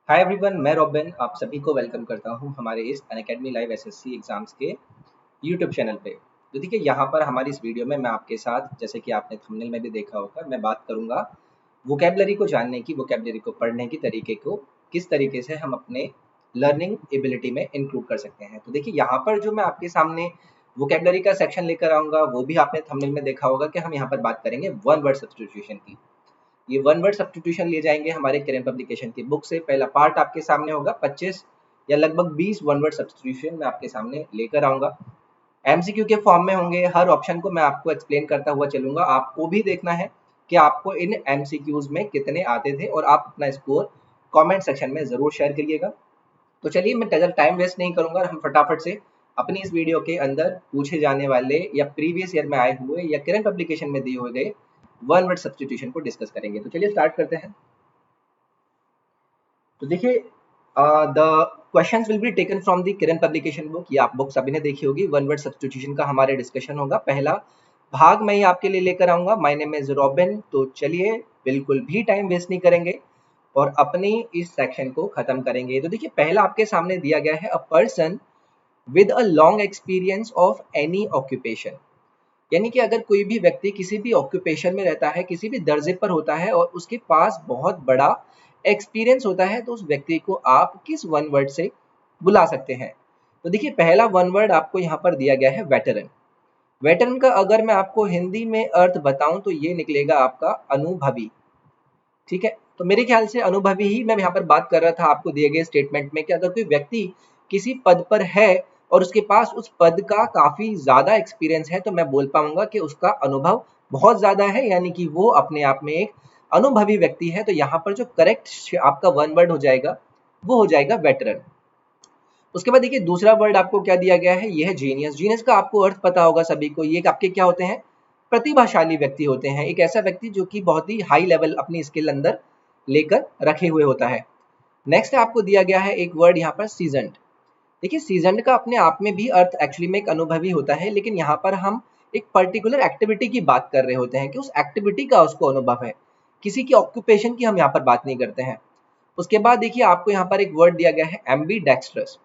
Hi everyone, मैं robin आप सभी को वेलकम करता हूं हमारे इस अनअकैडमी लाइव एसएससी एग्जाम्स के यूट्यूब चैनल पे। तो देखिए यहाँ पर हमारी इस वीडियो में मैं आपके साथ, जैसे कि आपने थंबनेल में भी देखा होगा, मैं बात करूंगा वोकैबुलरी को जानने की, वोकैबुलरी को पढ़ने की तरीके को किस तरीके से हम अपने लर्निंग एबिलिटी में इंक्लूड कर सकते हैं। तो देखिए यहाँ पर जो मैं आपके सामने वोकैबुलरी का सेक्शन लेकर आऊंगा वो भी आपने थंबनेल में देखा होगा कि हम यहाँ पर बात करेंगे वन वर्ड सब्स्टिट्यूशन की। ये वन वर्ड सब्स्टिट्यूशन लिए जाएंगे हमारे करेंट पब्लिकेशन की बुक से। पहला पार्ट आपके सामने होगा, 25 या लगभग 20 वन वर्ड सब्स्टिट्यूशन मैं आपके सामने लेकर आऊंगा। एमसीक्यू के फॉर्म में होंगे, हर ऑप्शन को मैं आपको एक्सप्लेन करता हुआ चलूंगा। आपको भी देखना है कि आपको इन एमसीक्यूज में कितने आते थे और आप अपना स्कोर कमेंट सेक्शन में जरूर शेयर करिएगा। तो चलिए मैं टाइम वेस्ट नहीं करूंगा और हम फटाफट से अपनी इस वीडियो के अंदर पूछे जाने वाले या प्रीवियस ईयर में आए हुए या करंट पब्लिकेशन में दिए हुए गए वन वर्ड सब्स्टिट्यूशन को डिस्कस करेंगे। तो चलिए स्टार्ट करते हैं। तो देखिए the questions will be taken from the current publication book. ये आप बुक सभी ने देखी होगी। वन वर्ड सब्स्टिट्यूशन का हमारे डिस्कशन होगा। पहला भाग मैं ही आपके लिए लेकर आऊंगा। My name is robin. तो चलिए बिल्कुल भी टाइम वेस्ट नहीं करेंगे और अपनी इस सेक्शन को खत्म करेंगे। तो देखिए पहला आपके सामने दिया गया है, a person with a long experience of any occupation. यानी कि अगर कोई भी व्यक्ति किसी भी ऑक्यूपेशन में रहता है, किसी भी दर्जे पर होता है और उसके पास बहुत बड़ा एक्सपीरियंस होता है, तो उस व्यक्ति को आप किस वन वर्ड से बुला सकते हैं। तो देखिए पहला वन वर्ड आपको यहाँ पर दिया गया है, वेटरन। वेटरन का अगर मैं आपको हिंदी में अर्थ बताऊं तो ये निकलेगा आपका अनुभवी। ठीक है, तो मेरे ख्याल से अनुभवी ही मैं यहाँ पर बात कर रहा था आपको दिए गए स्टेटमेंट में, कि अगर कोई व्यक्ति किसी पद पर है और उसके पास उस पद का काफी ज्यादा एक्सपीरियंस है, तो मैं बोल पाऊंगा कि उसका अनुभव बहुत ज्यादा है, यानी कि वो अपने आप में एक अनुभवी व्यक्ति है। तो यहाँ पर जो करेक्ट आपका वन वर्ड हो जाएगा वो हो जाएगा वेटरन। उसके बाद देखिए दूसरा वर्ड आपको क्या दिया गया है, ये है जीनियस। जीनियस का आपको अर्थ पता होगा सभी को, ये आपके क्या होते हैं, प्रतिभाशाली व्यक्ति होते हैं। एक ऐसा व्यक्ति जो कि बहुत ही हाई लेवल अपनी स्किल अंदर लेकर रखे हुए होता है। नेक्स्ट आपको दिया गया है एक वर्ड यहाँ पर, सीजन्ड। देखिए सीजन्ड का अपने आप में भी अर्थ एक्चुअली में एक अनुभवी होता है, लेकिन यहाँ पर हम एक पर्टिकुलर एक्टिविटी की बात कर रहे होते हैं कि उस एक्टिविटी का उसको अनुभव है, किसी की ऑक्यूपेशन की हम यहाँ पर बात नहीं करते हैं। उसके बाद देखिए आपको यहाँ पर एक वर्ड दिया गया है, एम्बी डेक्स्ट्रस।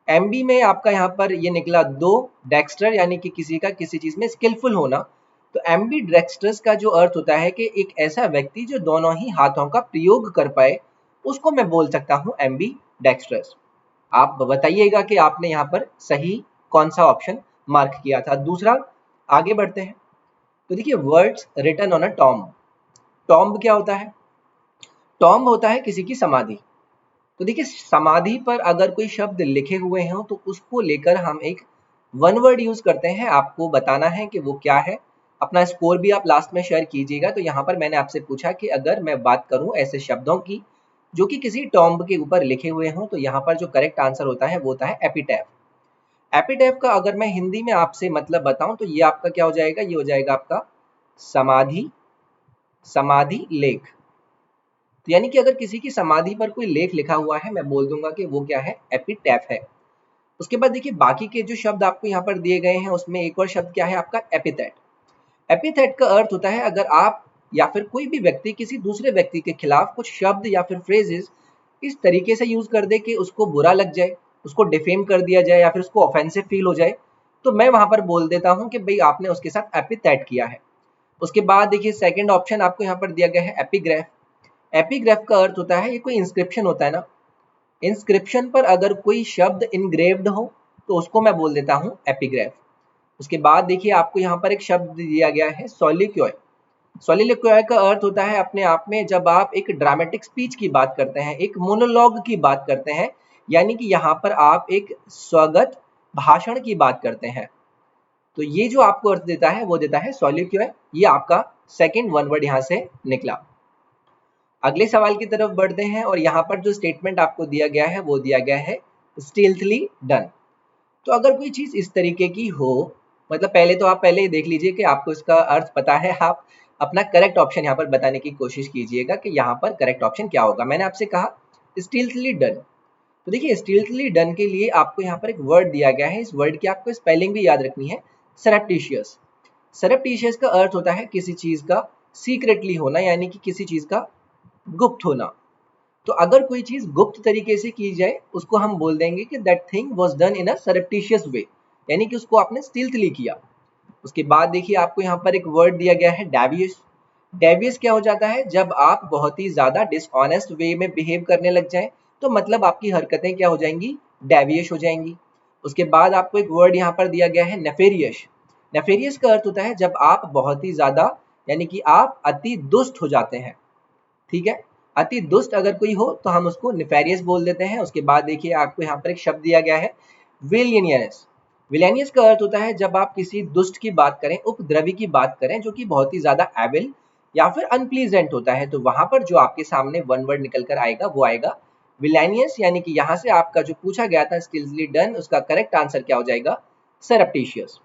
एमबी में आपका यहाँ पर ये निकला दो, डेक्स्टर यानी कि किसी का किसी चीज में स्किलफुल होना। तो एम्बी डेक्स्ट्रस का जो अर्थ होता है कि एक ऐसा व्यक्ति जो दोनों ही हाथों का प्रयोग कर पाए, उसको मैं बोल सकता हूँ एम्बी डेक्स्ट्रस। आप बताइएगा कि आपने यहाँ पर सही कौन सा ऑप्शन मार्क किया था। दूसरा, आगे बढ़ते हैं। तो देखिए words written on a tomb. Tomb क्या होता है, टॉम्ब होता है किसी की समाधि। तो देखिए समाधि पर अगर कोई शब्द लिखे हुए हैं तो उसको लेकर हम एक वन वर्ड यूज करते हैं। आपको बताना है कि वो क्या है। अपना स्कोर भी आप लास्ट में शेयर कीजिएगा। तो यहाँ पर मैंने आपसे पूछा कि अगर मैं बात करूं ऐसे शब्दों की जो कि किसी टॉम्ब के ऊपर लिखे हुए हों, तो यहाँ पर जो करेक्ट आंसर होता है वो होता है एपिटैफ। एपिटैफ का अगर मैं हिंदी में आपसे मतलब बताऊं तो ये आपका क्या हो जाएगा, ये हो जाएगा आपका समाधि, समाधि लेख। तो यानी कि अगर किसी की समाधि पर कोई लेख लिखा हुआ है, मैं बोल दूंगा कि वो क्या है, एपिटैफ है। उसके बाद देखिए बाकी के जो शब्द आपको यहाँ पर दिए गए हैं उसमें एक और शब्द क्या है आपका, एपिथेट। एपिथेट का अर्थ होता है अगर आप या फिर कोई भी व्यक्ति किसी दूसरे व्यक्ति के खिलाफ कुछ शब्द या फिर फ्रेजेस इस तरीके से यूज कर दे कि उसको बुरा लग जाए, उसको डिफेम कर दिया जाए या फिर उसको ऑफेंसिव फील हो जाए, तो मैं वहां पर बोल देता हूं कि भाई आपने उसके साथ एपिथेट किया है। उसके बाद देखिए सेकंड ऑप्शन आपको यहाँ पर दिया गया है, एपिग्राफ। एपिग्राफ का अर्थ होता है ये कोई इंस्क्रिप्शन होता है ना, इंस्क्रिप्शन पर अगर कोई शब्द इनग्रेव्ड हो तो उसको मैं बोल देता हूं एपिग्राफ। उसके बाद देखिए आपको यहाँ पर एक शब्द दिया गया है, सोलिक्योय। सोलिलोक्योय का अर्थ होता है अपने आप में जब आप एक ड्रामेटिक स्पीच की बात करते हैं, एक मोनोलॉग की बात करते हैं, यानी कि यहाँ पर आप एक स्वगत भाषण की बात करते हैं। तो ये जो आपको अर्थ देता है वो देता है सोलिक्योय। ये आपका सेकेंड वन वर्ड यहाँ से निकला। अगले सवाल की तरफ बढ़ते हैं और यहाँ पर जो स्टेटमेंट आपको दिया गया है वो दिया गया है, स्टील्थली डन। तो अगर कोई चीज इस तरीके की हो, मतलब पहले तो आप पहले ही देख लीजिए कि आपको इसका अर्थ पता है, आप अपना करेक्ट ऑप्शन यहाँ पर बताने की कोशिश कीजिएगा कि यहाँ पर करेक्ट ऑप्शन क्या होगा। मैंने आपसे कहा स्टील्थली डन। तो देखिए स्टील्थली डन के लिए आपको यहाँ पर एक वर्ड दिया गया है, इस वर्ड की आपको स्पेलिंग भी याद रखनी है, सरप्टिशियस। सरप्टिशियस का अर्थ होता है किसी चीज का सीक्रेटली होना, यानी कि किसी चीज का गुप्त होना। तो अगर कोई चीज गुप्त तरीके से की जाए उसको हम बोल देंगे कि that thing was done in a surreptitious way, यानी कि उसको आपने स्टील्थली किया। उसके बाद देखिए आपको यहाँ पर एक वर्ड दिया गया है डेवियस। डेवियस क्या हो जाता है, जब आप बहुत ही ज्यादा डिसऑनेस्ट वे में बिहेव करने लग जाएं, तो मतलब आपकी हरकतें क्या हो जाएंगी, डेवियस हो जाएंगी। उसके बाद आपको एक वर्ड यहाँ पर दिया गया है नेफेरियस। नेफेरियस का अर्थ होता है जब आप बहुत ही ज्यादा, यानी कि आप अति दुष्ट हो जाते हैं, ठीक है। अति दुष्ट अगर कोई हो तो हम उसको निफेरियस बोल देते हैं। उसके बाद देखिए आपको यहाँ पर एक शब्द दिया गया है विलियनियस। विलेनियस का अर्थ होता है जब आप किसी दुष्ट की बात करें, उपद्रवी की बात करें, जो कि बहुत ही ज्यादा एविल या फिर अनप्लीजेंट होता है, तो वहां पर जो आपके सामने वन वर्ड निकल कर आएगा वो आएगा विलेनियस। यानी कि यहाँ से आपका जो पूछा गया था स्टिल्थली डन, उसका करेक्ट आंसर क्या हो जाएगा, सरप्टिशियस।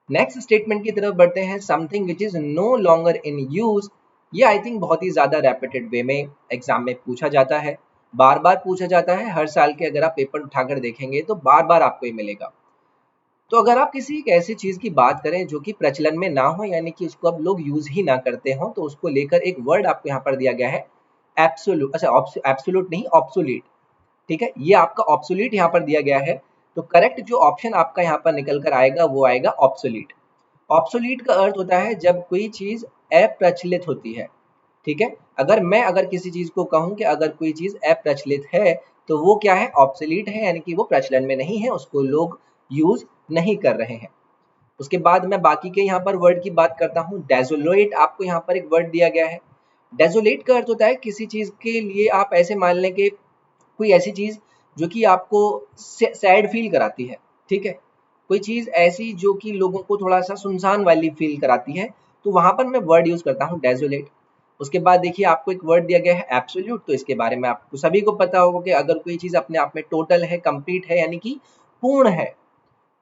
नेक्स्ट स्टेटमेंट की तरफ बढ़ते हैं, something which is no longer in use. ये आई थिंक बहुत ही ज्यादा रैपिटेड वे में एग्जाम में पूछा जाता है, बार बार पूछा जाता है। हर साल के अगर आप पेपर उठाकर देखेंगे तो बार बार आपको ये मिलेगा। तो अगर आप किसी एक ऐसी चीज की बात करें जो कि प्रचलन में ना हो, यानी कि उसको अब लोग यूज ही ना करते हो, तो उसको लेकर एक वर्ड आपको यहाँ पर दिया गया है एब्सोल्यूट। अच्छा, एब्सोल्यूट नहीं, ऑब्सोलीट, ठीक है। ये आपका ऑब्सोलीट यहाँ पर दिया गया है। तो करेक्ट जो ऑप्शन आपका यहाँ पर निकल कर आएगा वो आएगा ऑब्सोलीट। ऑब्सोलीट का अर्थ होता है जब कोई चीज अप्रचलित होती है, ठीक है। अगर किसी चीज को कहूं कि अगर कोई चीज अप्रचलित है तो वो क्या है, ऑब्सोलीट है, यानी कि वो प्रचलन में नहीं है, उसको लोग यूज नहीं कर रहे हैं। उसके बाद मैं बाकी के यहाँ पर वर्ड की बात करता हूँ। डेजोलेट, आपको यहाँ पर एक वर्ड दिया गया है। डेजोलेट का अर्थ होता है किसी चीज के लिए आप ऐसे मान लें कि कोई ऐसी चीज जो कि आपको सैड फील कराती है, ठीक है। कोई चीज ऐसी जो कि लोगों को थोड़ा सा सुनसान वाली फील कराती है, तो वहां पर मैं वर्ड यूज करता हूँ डेजोलेट। उसके बाद देखिए आपको एक वर्ड दिया गया है एब्सोल्यूट। तो इसके बारे में आपको सभी को पता होगा कि अगर कोई चीज अपने आप में टोटल है, कंप्लीट है, यानी कि पूर्ण है,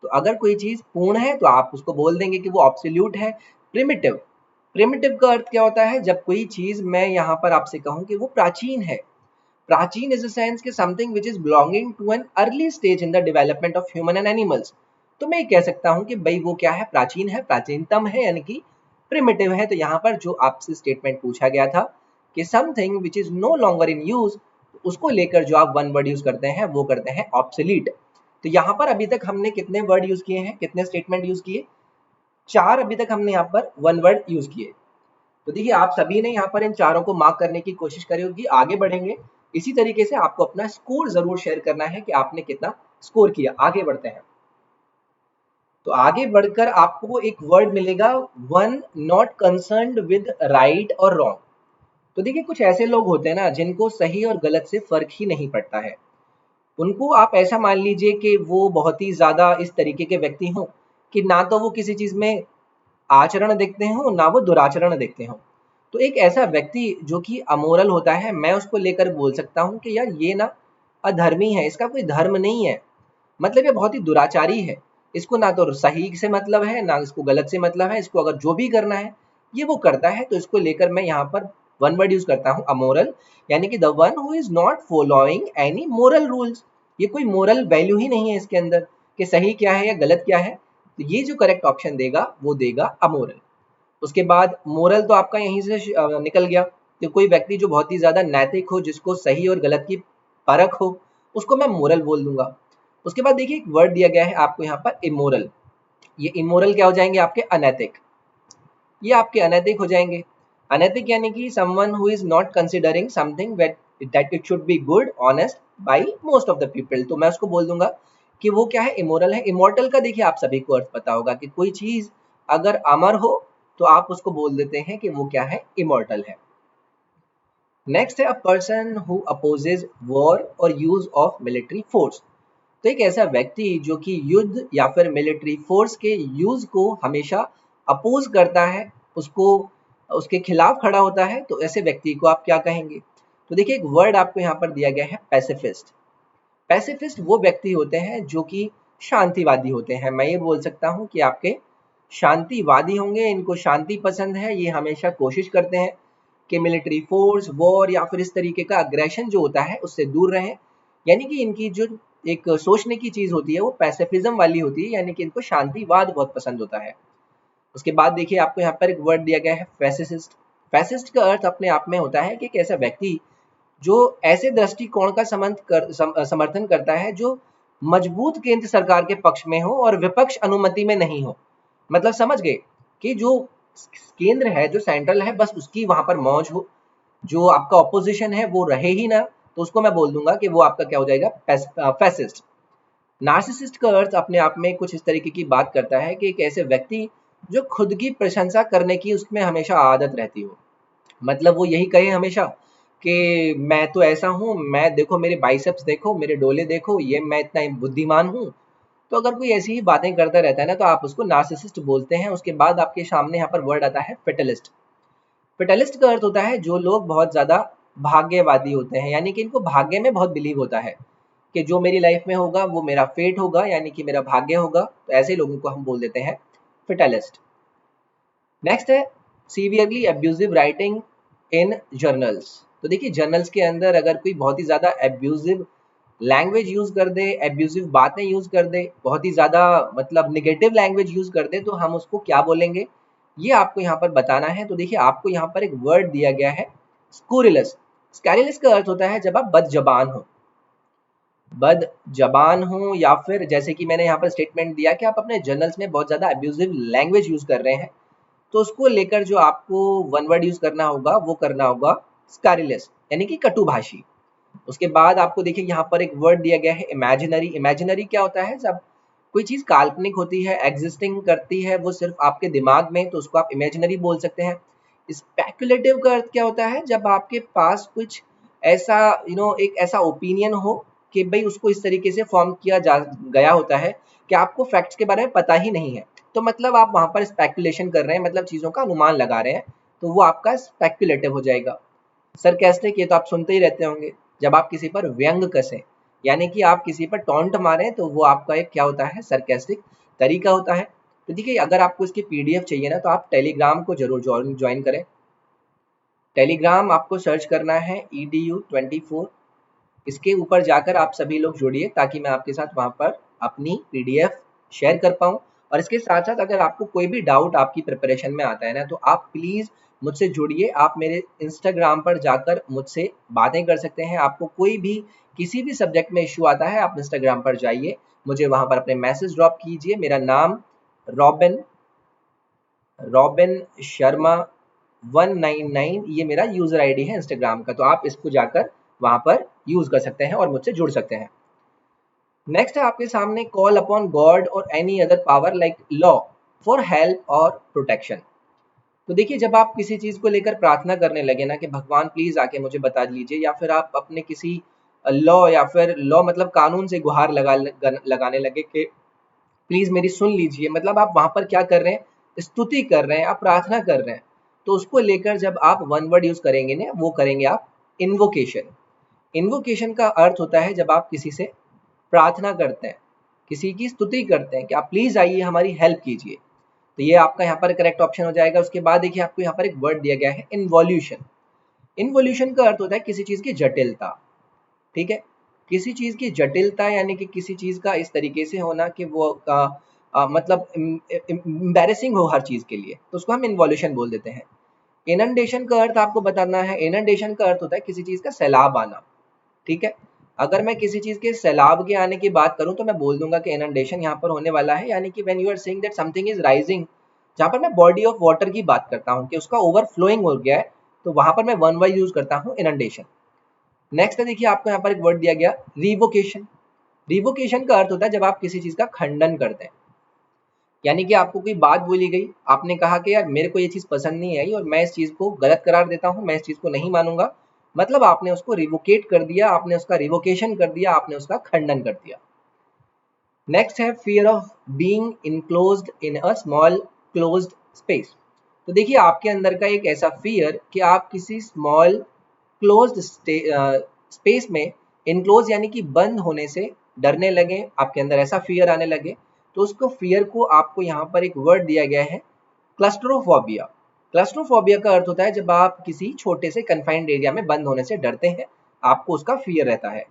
तो अगर कोई चीज पूर्ण है तो आप उसको बोल देंगे कि वो एब्सोल्यूट है। प्रिमिटिव, प्रिमिटिव का अर्थ क्या होता है, जब कोई चीज मैं यहाँ पर आपसे कहूँ कि वो प्राचीन है। प्राचीन इज द सेंस कि something which is belonging to an early stage in the development of human and animals. तो मैं कह सकता हूँ कि भाई वो क्या है, प्राचीन है, प्राचीनतम है, यानी कि प्रिमिटिव है। तो यहाँ पर जो आपसे स्टेटमेंट पूछा गया था कि something which is no longer in use, उसको लेकर जो आप वन वर्ड यूज करते हैं वो करते हैं ऑब्सोलीट। तो यहाँ पर अभी तक हमने कितने वर्ड यूज किए हैं, कितने स्टेटमेंट यूज किए, 4 अभी तक हमने यहाँ पर वन वर्ड यूज किए। तो देखिए आप सभी ने यहाँ पर इन चारों को मार्क करने की कोशिश करी होगी। आगे बढ़ेंगे इसी तरीके से, आपको अपना स्कोर जरूर शेयर करना है कि आपने कितना स्कोर किया। आगे बढ़ते हैं, तो आगे बढ़कर आपको एक वर्ड मिलेगा, one not concerned with right और रॉन्ग। तो देखिए कुछ ऐसे लोग होते हैं ना जिनको सही और गलत से फर्क ही नहीं पड़ता है। उनको आप ऐसा मान लीजिए कि वो बहुत ही ज्यादा इस तरीके के व्यक्ति हों कि ना तो वो किसी चीज में आचरण देखते हो ना वो दुराचरण देखते हो। तो एक ऐसा व्यक्ति जो कि अमोरल होता है, मैं उसको लेकर बोल सकता हूँ कि यार ये ना अधर्मी है, इसका कोई धर्म नहीं है, मतलब ये बहुत ही दुराचारी है। इसको ना तो सही से मतलब है ना इसको गलत से मतलब है, इसको अगर जो भी करना है ये वो करता है। तो इसको लेकर मैं यहाँ पर वन वर्ड यूज करता हूँ अमोरल, यानी कि the one who is not following any moral rules. ये कोई मोरल वैल्यू ही नहीं है इसके अंदर कि सही क्या है या गलत क्या है। तो ये जो करेक्ट ऑप्शन देगा वो देगा अमोरल। उसके बाद मोरल तो आपका यहीं से निकल गया कि कोई व्यक्ति जो बहुत ही ज्यादा नैतिक हो, जिसको सही और गलत की परख हो, उसको मैं मोरल बोल दूंगा। उसके बाद देखिए एक वर्ड दिया गया है आपको यहाँ पर इमोरल। ये इमोरल क्या हो जाएंगे, आपके अनैतिक। ये आपके अनैतिक हो जाएंगे। अनैतिक यानी कि someone who is not considering something that it should be good honest by most of the people. तो मैं उसको बोल दूंगा कि वो क्या है, इमोरल है। इमोर्टल का देखिए आप सभी को अर्थ पता होगा कि कोई चीज अगर अमर हो तो आप उसको बोल देते हैं कि वो क्या है, इमोर्टल है। नेक्स्ट है अ पर्सन हु अपोजेज वॉर और यूज ऑफ मिलिट्री फोर्स। तो एक ऐसा व्यक्ति जो कि युद्ध या फिर मिलिट्री फोर्स के यूज को हमेशा अपोज करता है, उसको उसके खिलाफ खड़ा होता है, तो ऐसे व्यक्ति को आप क्या कहेंगे। तो देखिए एक वर्ड आपको यहाँ पर दिया गया है पैसिफिस्ट। पैसिफिस्ट वो व्यक्ति होते हैं जो कि शांतिवादी होते हैं। मैं ये बोल सकता हूँ कि आपके शांतिवादी होंगे, इनको शांति पसंद है, ये हमेशा कोशिश करते हैं कि मिलिट्री फोर्स, वॉर या फिर इस तरीके का अग्रेशन जो होता है उससे दूर रहें। यानी कि इनकी जो एक सोचने की चीज होती है वो पैसिफिज्म वाली होती है, यानी कि इनको शांतिवाद बहुत पसंद होता है। उसके बाद देखिए आपको यहाँ पर एक वर्ड दिया गया है फैसिस्ट। फैसिस्ट का अर्थ अपने आप में होता है कि एक ऐसा व्यक्ति जो ऐसे दृष्टिकोण का समर्थन करता है जो मजबूत केंद्र सरकार के पक्ष में हो और विपक्ष अनुमति में नहीं हो। मतलब समझ गए कि जो केंद्र है, जो सेंट्रल है, बस उसकी वहां पर मौज हो, जो आपका ऑपोजिशन है वो रहे ही ना, तो उसको मैं बोल दूंगा कि वो आपका क्या हो जाएगा, फैसिस्ट। नार्सिसिस्ट का अर्थ अपने आप में कुछ इस तरीके की बात करता है कि एक ऐसे व्यक्ति जो खुद की प्रशंसा करने की उसमें हमेशा आदत रहती हो। मतलब वो यही कहे हमेशा कि मैं तो ऐसा हूँ, मैं देखो मेरे बाइसेप्स देखो, मेरे डोले देखो, ये मैं इतना बुद्धिमान हूँ। तो अगर कोई ऐसी ही बातें करता रहता है ना, तो आप उसको नार्सिसिस्ट बोलते हैं। उसके बाद आपके सामने यहाँ पर वर्ड आता है फेटलिस्ट। फेटलिस्ट का अर्थ होता है जो लोग बहुत ज्यादा भाग्यवादी होते हैं, यानी कि इनको भाग्य में बहुत बिलीव होता है कि जो मेरी लाइफ में होगा वो मेरा फेट होगा, यानी कि मेरा भाग्य होगा। तो ऐसे लोगों को हम बोल देते हैं फेटलिस्ट। नेक्स्ट है severely abusive writing in journals. तो देखिए जर्नल्स के अंदर अगर कोई बहुत ही ज्यादा एब्यूजिव लैंग्वेज यूज कर दे, एब्यूजिव बातें यूज कर दे, बहुत ही ज्यादा मतलब निगेटिव लैंग्वेज यूज कर दे, तो हम उसको क्या बोलेंगे, ये आपको यहाँ पर बताना है। तो देखिए आपको यहाँ पर एक वर्ड दिया गया है स्कूरिलस। स्कैरिलस का अर्थ होता है जब आप बदजबान हो, बद जबान हो, या फिर जैसे कि मैंने यहाँ पर स्टेटमेंट दिया कि आप अपने जर्नल्स में बहुत ज्यादा अब्यूजिव लैंग्वेज यूज कर रहे हैं, तो उसको लेकर जो आपको वन वर्ड यूज करना होगा वो करना होगा स्कैरिलस, यानी कि कटुभाषी। उसके बाद आपको देखिए यहाँ पर एक वर्ड दिया गया है इमेजिनरी। इमेजिनरी क्या होता है, जब कोई चीज काल्पनिक होती है, एग्जिस्टिंग करती है वो सिर्फ आपके दिमाग में, तो उसको आप इमेजिनरी बोल सकते हैं। स्पेकुलेटिव का अर्थ क्या होता है, जब आपके पास कुछ ऐसा एक ऐसा ओपिनियन हो कि भाई उसको इस तरीके से फॉर्म किया जा गया होता है कि आपको फैक्ट्स के बारे में पता ही नहीं है, तो मतलब आप वहां पर स्पेकुलेशन कर रहे हैं, मतलब चीजों का अनुमान लगा रहे हैं, तो वो आपका स्पेकुलेटिव हो जाएगा। सरकास्टिक, ये तो आप सुनते ही रहते होंगे, जब आप किसी पर व्यंग कसें, यानी कि आप किसी पर टॉन्ट मारें, तो वो आपका एक क्या होता है, सरकास्टिक तरीका होता है। तो देखिए अगर आपको इसकी पीडीएफ चाहिए ना, तो आप टेलीग्राम को जरूर ज्वाइन करें। टेलीग्राम आपको सर्च करना है edu24। इसके ऊपर जाकर आप सभी लोग जुड़िए ताकि मैं आपके साथ वहां पर अपनी पीडीएफ शेयर कर पाऊँ। और इसके साथ साथ अगर आपको कोई भी डाउट आपकी प्रिपरेशन में आता है ना, तो आप प्लीज़ मुझसे जुड़िए। आप मेरे इंस्टाग्राम पर जाकर मुझसे बातें कर सकते हैं। आपको कोई भी किसी भी सब्जेक्ट में इश्यू आता है, आप इंस्टाग्राम पर जाइए, मुझे वहां पर अपने मैसेज ड्रॉप कीजिए। मेरा नाम रॉबिन रॉबिन शर्मा 199 ये मेरा यूजर आईडी है इंस्टाग्राम का, तो आप इसको जाकर वहां पर यूज कर सकते हैं और मुझसे जुड़ सकते हैं। नेक्स्ट है आपके सामने कॉल अपॉन गॉड और any other power like law for help और प्रोटेक्शन। तो देखिए जब आप किसी चीज को लेकर प्रार्थना करने लगे ना कि भगवान प्लीज आके मुझे बता दीजिए, या फिर आप अपने किसी लॉ, या फिर लॉ मतलब कानून से गुहार लगाने लगे कि प्लीज मेरी सुन लीजिए, मतलब आप वहां पर क्या कर रहे हैं, स्तुति कर रहे हैं, आप प्रार्थना कर रहे हैं। तो उसको लेकर जब आप वन वर्ड यूज करेंगे ना, वो करेंगे आप इन्वोकेशन। इन्वोकेशन का अर्थ होता है जब आप किसी से प्रार्थना करते हैं, किसी की स्तुति करते हैं कि आप प्लीज आइए हमारी हेल्प कीजिए, तो ये आपका यहाँ पर करेक्ट ऑप्शन हो जाएगा। उसके बाद देखिए आपको यहाँ पर एक वर्ड दिया गया है इन्वॉल्यूशन। इन्वॉल्यूशन का अर्थ होता है किसी चीज की जटिलता, ठीक है, किसी चीज की जटिलता, यानी कि किसी चीज का इस तरीके से होना कि वो मतलब एम्बैरेसिंग हो हर चीज के लिए, तो उसको हम इन्वॉल्यूशन बोल देते हैं। इनंडेशन का अर्थ आपको बताना है। इनंडेशन का अर्थ होता है किसी चीज का सैलाब आना, ठीक है। अगर मैं किसी चीज के सैलाब के आने की बात करूं तो मैं बोल दूंगा कि इनंडेशन यहाँ पर होने वाला है, यानी कि when you are saying that something is rising, जहां पर मैं बॉडी ऑफ वाटर की बात करता हूँ कि उसका ओवरफ्लोइंग हो गया है, तो वहां पर मैं वन वर्ड यूज करता हूँ इनंडेशन। नेक्स्ट है देखिए आपको यहाँ पर एक वर्ड दिया गया रिवोकेशन। रिवोकेशन का अर्थ होता है जब आप किसी चीज का खंडन करते हैं, यानी कि आपको कोई बात बोली गई, आपने कहा कि यार मेरे को ये चीज पसंद नहीं आई और मैं इस चीज को गलत करार देता हूँ, मैं इस चीज को नहीं मानूंगा, मतलब आपने उसको रिवोकेट कर दिया, आपने उसका रिवोकेशन कर दिया, आपने उसका खंडन कर दिया। नेक्स्ट है fear of being enclosed in a small closed space. तो देखिए आपके अंदर का एक ऐसा फियर कि आप किसी स्मॉल क्लोज्ड स्पेस में इनक्लोज यानी कि बंद होने से डरने लगे, आपके अंदर ऐसा फियर आने लगे, तो उसको फियर को आपको यहाँ पर एक वर्ड दिया गया है क्लस्ट्रोफोबिया। क्लस्ट्रोफोबिया का अर्थ होता है जब आप किसी छोटे से कन्फाइंड एरिया में बंद होने से डरते हैं, आपको उसका फियर रहता है।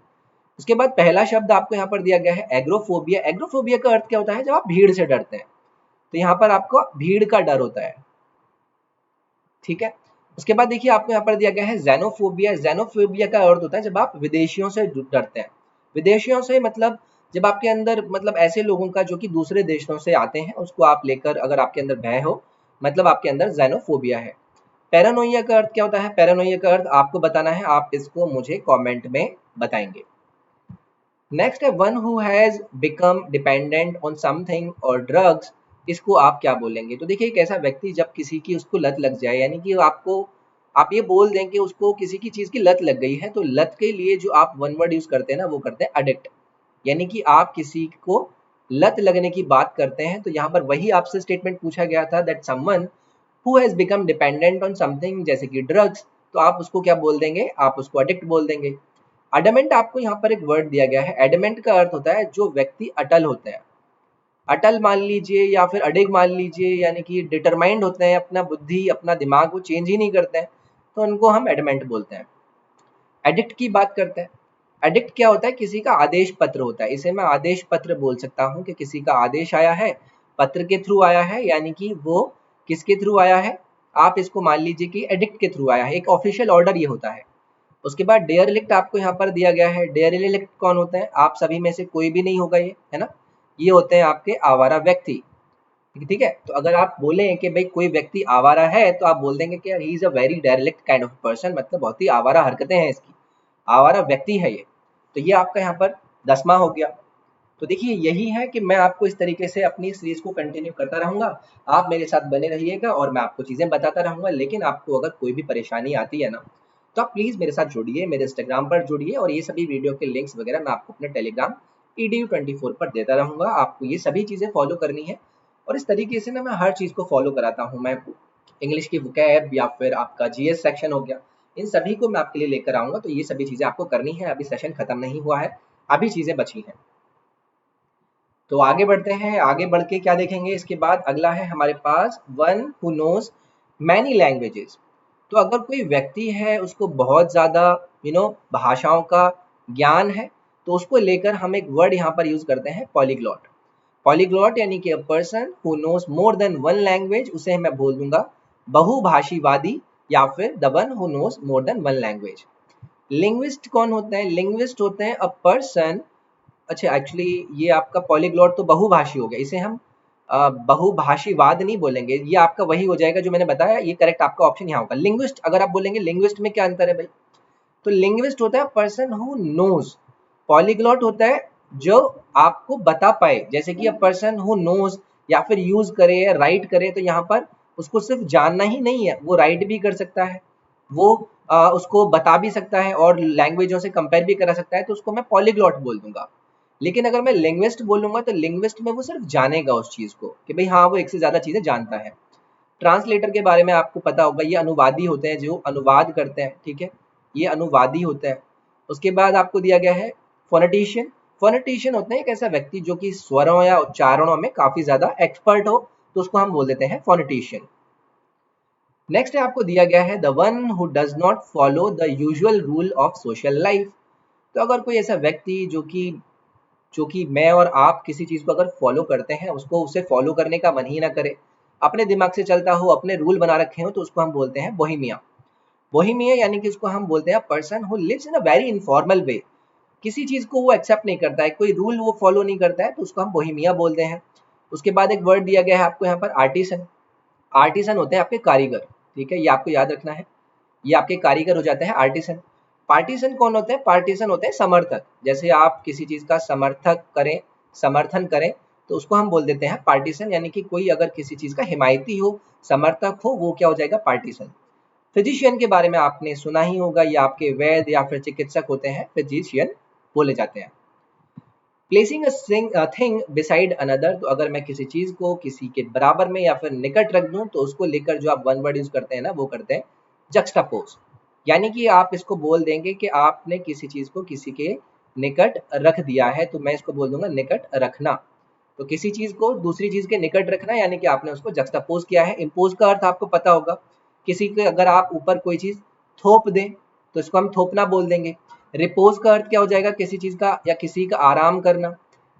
उसके बाद पहला शब्द आपको यहाँ पर दिया गया है एग्रोफोबिया। एग्रोफोबिया का अर्थ क्या होता है, जब आप भीड़ से डरते हैं, तो यहाँ पर आपको भीड़ का डर होता है, ठीक है। उसके बाद देखिए आपको यहाँ पर दिया गया है ज़ेनोफोबिया। ज़ेनोफोबिया का अर्थ होता है जब आप विदेशियों से डरते हैं। विदेशियों से मतलब जब आपके अंदर मतलब ऐसे लोगों का जो कि दूसरे देशों से आते हैं उसको आप लेकर अगर आपके अंदर भय हो, मतलब आपके अंदर ज़ेनोफोबिया है। पैरानोइया का अर्थ क्या होता है? पैरानोइया का अर्थ आपको बताना है, आप इसको मुझे कमेंट में बताएंगे। नेक्स्ट है one who has become dependent on something और ड्रग्स, इसको आप क्या बोलेंगे? तो देखिए एक ऐसा व्यक्ति जब किसी की उसको लत लग जाए, यानी कि आपको आप ये बोल दें कि उसको किसी की चीज की लत लग गई है, तो लत के लिए जो आप वन वर्ड यूज करते हैं ना वो करते हैं अडिक्ट। यानी कि आप किसी को लत लगने की बात करते हैं, तो यहाँ पर वही आपसे स्टेटमेंट पूछा गया था that someone who has become dependent on something, जैसे कि ड्रग्स, तो आप उसको क्या बोल देंगे? आप उसको अडिक्ट बोल देंगे। एडमेंट आपको यहाँ पर एक वर्ड दिया गया है। एडमेंट का अर्थ होता है जो व्यक्ति अटल होते हैं। अटल मान लीजिए या फिर अडिग मान लीजिए, यानी कि डिटरमाइंड होते हैं, अपना बुद्धि अपना दिमाग वो चेंज ही नहीं करते हैं, तो उनको हम एडमेंट बोलते हैं। एडिक्ट की बात करते हैं। एडिक्ट क्या होता है? किसी का आदेश पत्र होता है, इसे मैं आदेश पत्र बोल सकता हूँ कि किसी का आदेश आया है, पत्र के थ्रू आया है, यानी कि वो किसके थ्रू आया है? आप इसको मान लीजिए कि एडिक्ट के थ्रू आया है, एक ऑफिशियल ऑर्डर ये होता है। उसके बाद डेयरलिक्ट आपको यहाँ पर दिया गया है। डेयरलिक्ट कौन होते हैं? आप सभी में से कोई भी नहीं होगा ये, है ना? ये होते हैं आपके आवारा व्यक्ति। ठीक है, तो अगर आप बोले कि भाई कोई व्यक्ति आवारा है, तो आप बोल देंगे कि यार he is a very derelict kind of person, मतलब बहुत ही आवारा हरकतें हैं इसकी, आवारा व्यक्ति है ये। तो ये आपका यहाँ पर 10वां हो गया। तो देखिए यही है कि मैं आपको इस तरीके से अपनी सीरीज को कंटिन्यू करता रहूंगा। आप मेरे साथ बने रहिएगा और मैं आपको चीजें बताता रहूंगा। लेकिन आपको अगर कोई भी परेशानी आती है ना, तो आप प्लीज मेरे साथ जुड़िए, मेरे इंस्टाग्राम पर जुड़िए, और ये सभी वीडियो के लिंक्स वगैरह मैं आपको अपने टेलीग्राम edu24 पर देता रहूंगा। आपको ये सभी चीजें फॉलो करनी है, और इस तरीके से ना मैं हर चीज को फॉलो कराता हूँ। मैं इंग्लिश की वोकैब या फिर आपका जीएस सेक्शन हो गया, इन सभी को मैं आपके लिए लेकर आऊंगा। तो ये सभी चीजें आपको करनी है। अभी सेशन खत्म नहीं हुआ है, अभी चीजें बची हैं। तो आगे बढ़ते हैं। आगे बढ़ के क्या देखेंगे? इसके बाद अगला है हमारे पास one who knows many languages. तो अगर कोई व्यक्ति है उसको बहुत ज़्यादा भाषाओं का ज्ञान है, तो उसको लेकर हम एक वर्ड यहाँ पर यूज़ करते हैं पॉलीग्लॉट। पॉलीग्लॉट यानी कि a person who knows more than one language, उसे मैं बोल दूंगा बहुभाषीवादी, या फिर the one who knows more than one language. Linguist कौन होते हैं? लिंग्विस्ट होते हैं अ पर्सन, अच्छा एक्चुअली ये आपका पॉलीग्लॉट तो बहुभाषी हो गया, इसे हम बहुभाषीवाद नहीं बोलेंगे, ये आपका वही हो जाएगा जो मैंने बताया। ये करेक्ट आपका ऑप्शन यहाँ होगा लिंग्विस्ट। अगर आप बोलेंगे लिंग्विस्ट में क्या अंतर है भाई, तो लिंग्विस्ट होता है पर्सन हु नोज, पॉलीग्लॉट होता है जो आपको बता पाए, जैसे कि अ पर्सन हु नोज या फिर यूज करे या राइट करे, तो यहाँ पर उसको सिर्फ जानना ही नहीं है, वो राइट भी कर सकता है, वो उसको बता भी सकता है और लैंग्वेजों से कंपेयर भी करा सकता है, तो उसको मैं पॉलीग्लॉट बोल दूंगा। लेकिन अगर मैं लिंग्विस्ट बोलूंगा तो लिंग्विस्ट में वो सिर्फ जानेगा उस चीज को कि भाई हाँ वो एक से ज्यादा चीजें जानता है। ट्रांसलेटर के बारे में आपको पता होगा, ये अनुवादी होते हैं जो अनुवाद करते हैं, ठीक है, ये अनुवादी होता है। उसके बाद आपको दिया गया है फोनेटिशियन। फोनेटिशियन होते हैं एक ऐसा व्यक्ति जो कि स्वरों या उच्चारणों में काफी ज्यादा एक्सपर्ट हो, तो उसको हम बोल देते हैं फोनेटिशियन। नेक्स्ट है आपको दिया गया है the one who does not follow the usual rule of social life. तो अगर कोई ऐसा व्यक्ति जो कि मैं और आप किसी चीज को अगर फॉलो करते हैं, उसको उसे फॉलो करने का मन ही ना करे, अपने दिमाग से चलता हो, अपने रूल बना रखे हो, तो उसको हम बोलते हैं बोहेमिया। बोहेमिया यानी कि उसको हम बोलते हैं person who lives in a very informal way, किसी चीज को वो एक्सेप्ट नहीं करता है, कोई रूल वो फॉलो नहीं करता है, तो उसको हम बोहेमिया बोलते हैं। उसके बाद एक वर्ड दिया गया है आपको यहाँ पर आर्टिसन। आर्टिसन होते हैं आपके कारीगर, ठीक है, ये आपको याद रखना है, ये आपके कारीगर हो जाते हैं आर्टिसन। पार्टीशन कौन होते हैं? पार्टीशन होते हैं समर्थक, जैसे आप किसी चीज का समर्थक करें, समर्थन करें, तो उसको हम बोल देते हैं पार्टीशन। यानी कि कोई अगर किसी चीज का हिमायती हो, समर्थक हो, वो क्या हो जाएगा? पार्टीशन। फिजिशियन के बारे में आपने सुना ही होगा, ये आपके वैद्य या फिर चिकित्सक होते हैं, फिजिशियन बोले जाते हैं। Placing a thing beside another, तो अगर मैं किसी चीज को किसी के बराबर में या फिर निकट रख दूं, तो उसको लेकर जो आप वन वर्ड यूज करते हैं ना, वो करते हैं जक्सटापोज। यानी कि आप इसको बोल देंगे कि आपने किसी चीज को किसी के निकट रख दिया है, तो मैं इसको बोल दूंगा निकट रखना। तो किसी चीज को दूसरी चीज के निकट रखना, यानी कि आपने उसको जक्सटापोज किया है। इम्पोज का अर्थ आपको पता होगा, किसी के अगर आप ऊपर कोई चीज थोप दें, तो इसको हम थोपना बोल देंगे। रिपोज का अर्थ क्या हो जाएगा? किसी चीज का या किसी का आराम करना,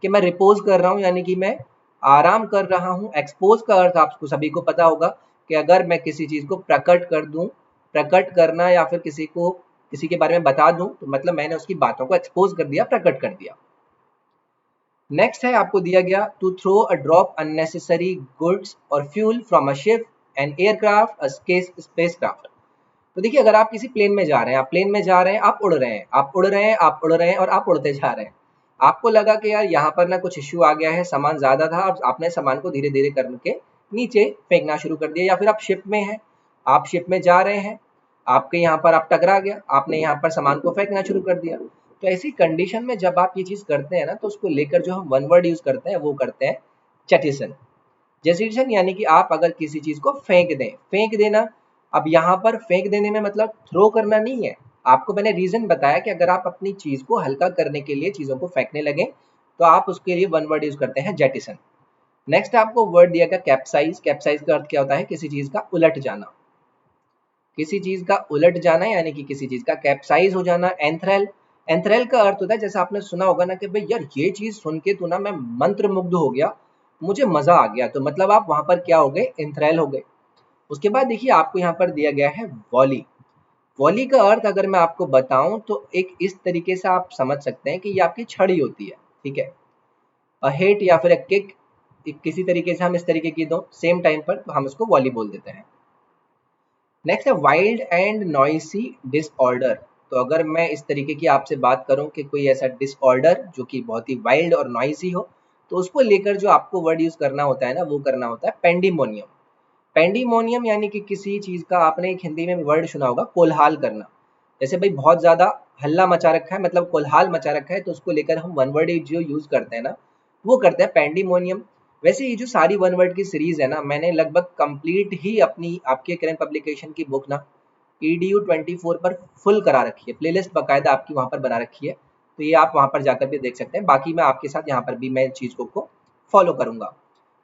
कि मैं रिपोज कर रहा हूँ, यानी कि मैं आराम कर रहा हूँ। एक्सपोज का अर्थ आपको सभी को पता होगा कि अगर मैं किसी चीज को प्रकट कर दूं, प्रकट करना या फिर किसी के बारे में बता दूं तो मतलब मैंने उसकी बातों को एक्सपोज कर दिया, प्रकट कर दिया। नेक्स्ट है आपको दिया गया to throw a drop unnecessary goods और fuel from a ship, an aircraft, a spacecraft. तो देखिए अगर आप किसी प्लेन में जा रहे हैं, आप प्लेन में जा रहे हैं, आप उड़ रहे हैं, आप उड़ रहे हैं, आप उड़ रहे हैं और आप उड़ते जा रहे हैं। आपको लगा कि यार यहाँ पर ना कुछ इश्यू आ गया है, सामान ज़्यादा था, अब आपने सामान को धीरे-धीरे करके नीचे फेंकना शुरू कर दिया, या फिर आप शिप में हैं, आप शिप में जा रहे हैं, आपके यहाँ पर आप टकरा गया, आपने यहाँ पर सामान को फेंकना शुरू कर दिया। तो ऐसी कंडीशन में जब आप ये चीज़ करते हैं ना, तो उसको लेकर जो हम वन वर्ड यूज़ करते हैं वो करते हैं जेटिसन। जेटिसन यानी कि आप अगर किसी चीज़ को फेंक दें, फेंक देना। अब यहाँ पर फेंक देने में मतलब थ्रो करना नहीं है। आपको मैंने रीज़न बताया कि अगर आप अपनी चीज़ को हल्का करने के लिए चीज़ों को फेंकने लगें, तो आप उसके लिए वन वर्ड यूज़ करते हैं जेटिसन। नेक्स्ट आपको वर्ड दिया गया कैप्साइज़। कैप्साइज़ का अर्थ क्या होता है? किसी चीज़ का उलट जाना। किसी चीज़ का उलट जाना यानी कि किसी चीज़ का कैप्साइज़ हो जाना। एंथ्रेल, एंथ्रेल का अर्थ होता है, जैसे आपने सुना होगा ना कि भाई यार ये चीज़ सुन के तो ना मैं मंत्रमुग्ध हो गया, मुझे मज़ा आ गया। तो मतलब आप वहाँ पर क्या हो गए? एंथ्रेल हो गए। उसके बाद देखिए आपको यहाँ पर दिया गया है वॉली। वॉली का अर्थ अगर मैं आपको बताऊं तो एक इस तरीके से आप समझ सकते हैं कि ये आपकी छड़ी होती है, ठीक है। अ हिट या फिर अ किक, किसी तरीके से हम इस तरीके की दो सेम टाइम पर, तो हम इसको वॉली बोल देते हैं। नेक्स्ट है वाइल्ड एंड नॉइसी डिसऑर्डर। तो अगर मैं इस तरीके की आपसे बात करूं कि कोई ऐसा डिसऑर्डर जो कि बहुत ही वाइल्ड और नॉइसी हो, तो उसको लेकर जो आपको वर्ड यूज करना होता है ना, वो करना होता है पेंडिमोनियम। पेंडिमोनियम यानी कि किसी चीज़ का आपने एक हिंदी में वर्ड सुना होगा, कोल्हाल करना। जैसे भाई बहुत ज़्यादा हल्ला मचा रखा है, मतलब कोल्हाल मचा रखा है, तो उसको लेकर हम वन वर्ड जो यूज़ करते हैं ना, वो करते हैं पेंडिमोनियम। वैसे ये जो सारी वन वर्ड की सीरीज़ है ना, मैंने लगभग कंप्लीट ही अपनी आपके करंट पब्लिकेशन की बुक ना EDU 24 पर फुल करा रखी है, प्लेलिस्ट बाकायदा आपकी वहाँ पर बना रखी है। तो ये आप वहाँ पर जाकर भी देख सकते हैं। बाकी मैं आपके साथ यहाँ पर भी मैं चीज़ों को फॉलो करूँगा।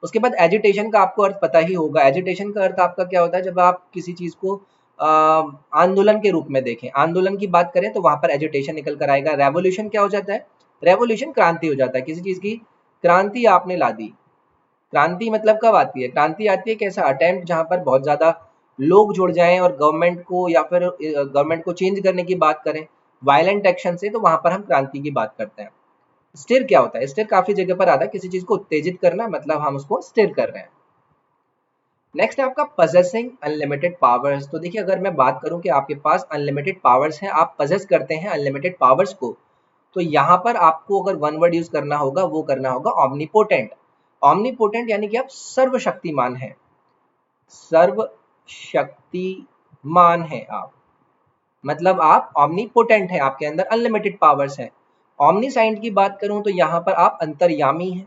उसके बाद एजिटेशन का आपको अर्थ पता ही होगा। एजिटेशन का अर्थ आपका क्या होता है? जब आप किसी चीज़ को आंदोलन के रूप में देखें, आंदोलन की बात करें तो वहाँ पर एजिटेशन निकल कर आएगा। रेवोल्यूशन क्या हो जाता है? रेवोल्यूशन क्रांति हो जाता है, किसी चीज़ की क्रांति आपने ला दी। क्रांति मतलब कब आती है? क्रांति आती है एक ऐसा अटेम्प्ट जहाँ पर बहुत ज़्यादा लोग जुड़ जाएँ और गवर्नमेंट को या फिर गवर्नमेंट को चेंज करने की बात करें वायलेंट एक्शन से, तो वहाँ पर हम क्रांति की बात करते हैं। स्टिर क्या होता है? स्टिर काफ़ी जगह पर आता है, किसी चीज़ को उत्तेजित करना, मतलब हम उसको स्टिर कर रहे हैं। नेक्स्ट है आपका पजेसिंग अनलिमिटेड पावर्स। तो देखिए अगर मैं बात करूं कि आपके पास अनलिमिटेड पावर्स हैं, आप पजेस करते हैं अनलिमिटेड पावर्स को, तो यहाँ पर आपको अगर वन वर्ड यूज करना होगा, वो करना होगा ऑमनीपोटेंट। ऑमनीपोटेंट यानी कि आप सर्वशक्तिमान हैं, सर्वशक्तिमान हैं आप, मतलब आप ऑमनीपोटेंट हैं, आपके अंदर अनलिमिटेड पावर्स हैं। ऑमनीसाइंट की बात करूं तो यहाँ पर आप अंतर्यामी हैं,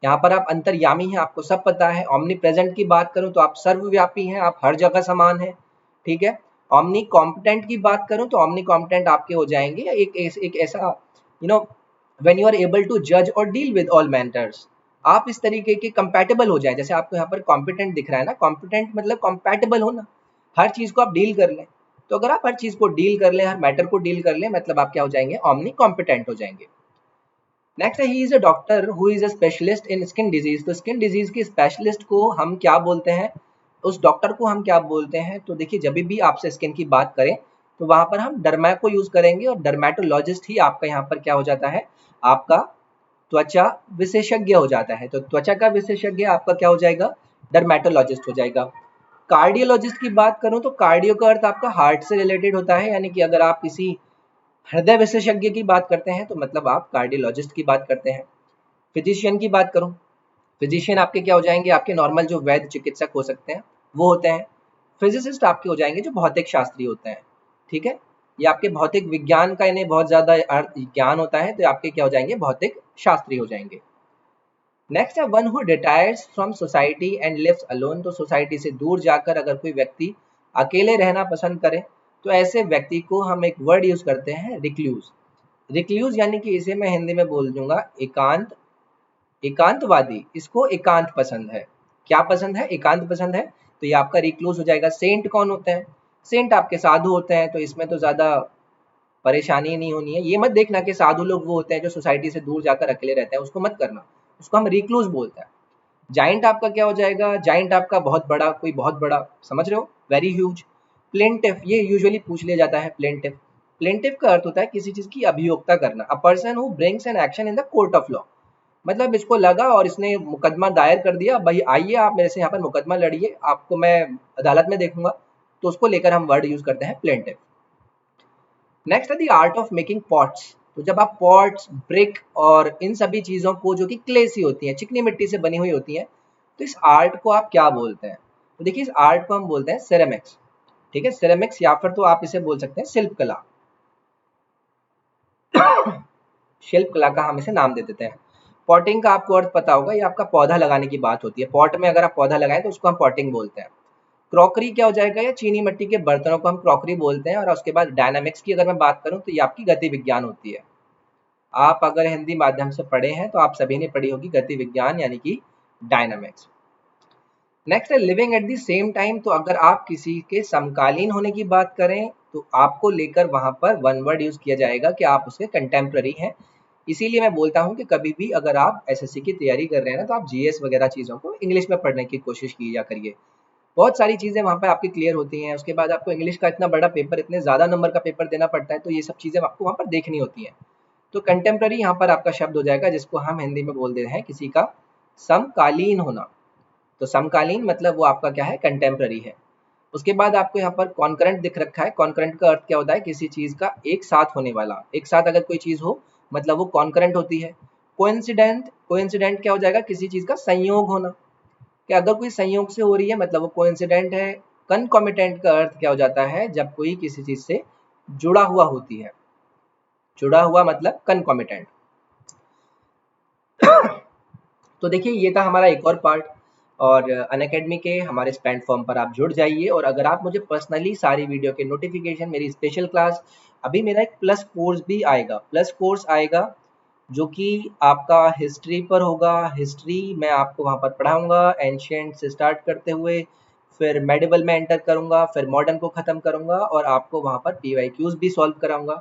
यहाँ पर आप अंतर्यामी हैं, आपको सब पता है। ओमनी प्रेजेंट की बात करूं तो आप सर्वव्यापी हैं, आप हर जगह समान हैं, ठीक है। ओमनी कॉम्पिटेंट की बात करूं तो ओमनी कॉम्पिटेंट आपके हो जाएंगे एक ऐसा when you are able to जज और डील विद ऑल मैटर्स, आप इस तरीके के कंपैटिबल हो जाए। जैसे आपको यहाँ पर कॉम्पिटेंट दिख रहा है ना, कॉम्पिटेंट मतलब कंपैटिबल होना, हर चीज को आप डील कर लें। तो अगर आप हर चीज को डील कर लें, हर मैटर को डील कर लें, मतलब आप क्या हो जाएंगे? ओमनी कॉम्पिटेंट हो जाएंगे। नेक्स्ट है ही is a doctor who is a specialist in skin disease. तो स्किन डिजीज के स्पेशलिस्ट को हम क्या बोलते हैं? उस डॉक्टर को हम क्या बोलते हैं? तो देखिए जब भी आपसे स्किन की बात करें तो वहां पर हम डर्मा को यूज करेंगे, और डर्मेटोलॉजिस्ट ही आपका यहाँ पर क्या हो जाता है? आपका त्वचा विशेषज्ञ हो जाता है। तो त्वचा का विशेषज्ञ आपका क्या हो जाएगा? डर्मेटोलॉजिस्ट हो जाएगा। कार्डियोलॉजिस्ट की बात करूं तो कार्डियो का अर्थ आपका हार्ट से रिलेटेड होता है, यानी कि अगर आप किसी हृदय विशेषज्ञ की बात करते हैं तो मतलब आप कार्डियोलॉजिस्ट की बात करते हैं। फिजिशियन की बात करूं, फिजिशियन आपके क्या हो जाएंगे? आपके नॉर्मल जो वैद्य चिकित्सक हो सकते हैं वो होते हैं। फिजिसिस्ट आपके हो जाएंगे जो भौतिक शास्त्री होते हैं, ठीक है। ये आपके भौतिक विज्ञान का इन्हें बहुत ज्यादा अर्थ ज्ञान होता है, तो आपके क्या हो जाएंगे? भौतिक शास्त्री हो जाएंगे। नेक्स्ट है one who retires from society and lives alone. तो सोसाइटी से दूर जाकर अगर कोई व्यक्ति अकेले रहना पसंद करे, तो ऐसे व्यक्ति को हम एक वर्ड यूज करते हैं रिक्लूज। रिक्लूज यानी कि इसे मैं हिंदी में बोल दूंगा एकांत, एकांतवादी। इसको एकांत पसंद है। क्या पसंद है? एकांत पसंद है, तो ये आपका रिक्लूज हो जाएगा। सेंट कौन होते हैं? सेंट आपके साधु होते हैं, तो इसमें तो ज्यादा परेशानी नहीं होनी है। ये मत देखना कि साधु लोग वो होते हैं जो सोसाइटी से दूर जाकर अकेले रहते हैं, उसको मत करना, उसको हम रिक्लूज बोलते हैं। जाइंट आपका क्या हो जाएगा? जाइंट आपका बहुत बड़ा, कोई बहुत बड़ा, समझ रहे हो? Very huge. प्लेंटिफ, ये यूजुअली पूछ लिया जाता है। प्लेंटिफ, प्लेंटिफ का अर्थ होता है किसी चीज की अभियोक्ता करना। अ person who brings an action in the court of law, मतलब इसको लगा और इसने मुकदमा दायर कर दिया, भाई आइए आप मेरे से यहाँ पर मुकदमा लड़िए, आपको मैं अदालत में देखूंगा, तो उसको लेकर हम वर्ड यूज करते हैं प्लेंटिफ। नेक्स्ट है the art of making pots. तो जब आप पॉट्स, ब्रिक और इन सभी चीजों को जो कि क्ले सी होती हैं, चिकनी मिट्टी से बनी हुई होती हैं, तो इस आर्ट को आप क्या बोलते हैं? तो देखिए इस आर्ट को हम बोलते हैं सिरेमिक्स। ठीक है, सिरेमिक्स, या फिर तो आप इसे बोल सकते हैं शिल्प कला। शिल्प कला का हम इसे नाम दे देते हैं। पॉटिंग का आपको अर्थ पता होगा, ये आपका पौधा लगाने की बात होती है। पॉट में अगर आप पौधा लगाएं तो उसको हम पॉटिंग बोलते हैं। क्रॉकरी क्या हो जाएगा? या चीनी मिट्टी के बर्तनों को हम क्रॉकरी बोलते हैं। और उसके बाद डायनामिक्स की अगर मैं बात करूं तो ये आपकी गति विज्ञान होती है। आप अगर हिंदी माध्यम से पढ़े हैं तो आप सभी ने पढ़ी होगी गति विज्ञान यानी कि डायनामिक्स। नेक्स्ट है living at the same time. तो अगर आप किसी के समकालीन होने की बात करें तो आपको लेकर वहां पर वन वर्ड यूज किया जाएगा कि आप उसके कंटेम्प्ररी हैं। इसीलिए मैं बोलता हूं कि कभी भी अगर आप एसएससी की तैयारी कर रहे हैं ना, तो आप जीएस वगैरह चीजों को इंग्लिश में पढ़ने की कोशिश कीजिए करिए। बहुत सारी चीजें वहां पर आपकी क्लियर होती हैं। उसके बाद आपको इंग्लिश का इतना बड़ा पेपर, इतने ज्यादा नंबर का पेपर देना पड़ता है, तो ये सब चीजें आपको वहां पर देखनी होती हैं। तो कंटेम्प्ररी यहाँ पर आपका शब्द हो जाएगा, जिसको हम हिंदी में बोल देते हैं किसी का समकालीन होना। तो समकालीन मतलब वो आपका क्या है? कंटेम्प्ररी है। उसके बाद आपको यहाँ पर कॉन्करेंट दिख रखा है। कॉन्करेंट का अर्थ क्या होता है? किसी चीज का एक साथ होने वाला। एक साथ अगर कोई चीज हो मतलब वो कॉन्करेंट होती है। कोइंसिडेंट, कोइंसिडेंट क्या हो जाएगा? किसी चीज का संयोग होना, कि अगर कोई संयोग से हो रही है मतलब वो कोइंसिडेंट है। कनकॉमिटेंट का अर्थ क्या हो जाता है? जब कोई किसी चीज से जुड़ा हुआ होती है। जुड़ा हुआ मतलब कनकॉमिटेंट। तो देखिए ये था हमारा एक और पार्ट। और अनअकैडमी के हमारे इस प्लेटफॉर्म पर आप जुड़ जाइए। और अगर आप मुझे पर्सनली सारी वीडियो के नोटिफिकेशन, मेरी स्पेशल क्लास, अभी मेरा एक प्लस कोर्स भी आएगा, प्लस कोर्स आएगा जो कि आपका हिस्ट्री पर होगा। हिस्ट्री मैं आपको वहाँ पर पढ़ाऊंगा, एंशियंट से स्टार्ट करते हुए फिर मेडिवल में एंटर करूंगा, फिर मॉडर्न को ख़त्म करूंगा और आपको वहाँ पर PYQs भी सॉल्व कराऊंगा।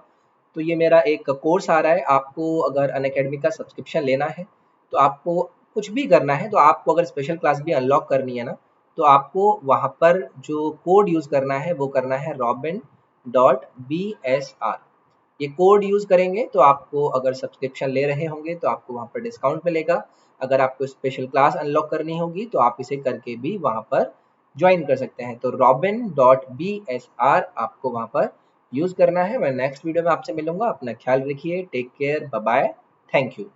तो ये मेरा एक कोर्स आ रहा है। आपको अगर अनअकैडमी का सब्सक्रिप्शन लेना है तो आपको कुछ भी करना है, तो आपको अगर स्पेशल क्लास भी अनलॉक करनी है ना, तो आपको वहाँ पर जो कोड यूज़ करना है वो करना है robin.bsr। ये कोड यूज़ करेंगे तो आपको, अगर सब्सक्रिप्शन ले रहे होंगे तो आपको वहाँ पर डिस्काउंट मिलेगा। अगर आपको स्पेशल क्लास अनलॉक करनी होगी तो आप इसे करके भी वहाँ पर ज्वाइन कर सकते हैं। तो robin.bsr आपको वहाँ पर यूज़ करना है। मैं नेक्स्ट वीडियो में आपसे मिलूंगा। अपना ख्याल रखिए, take care, bye bye, thank you.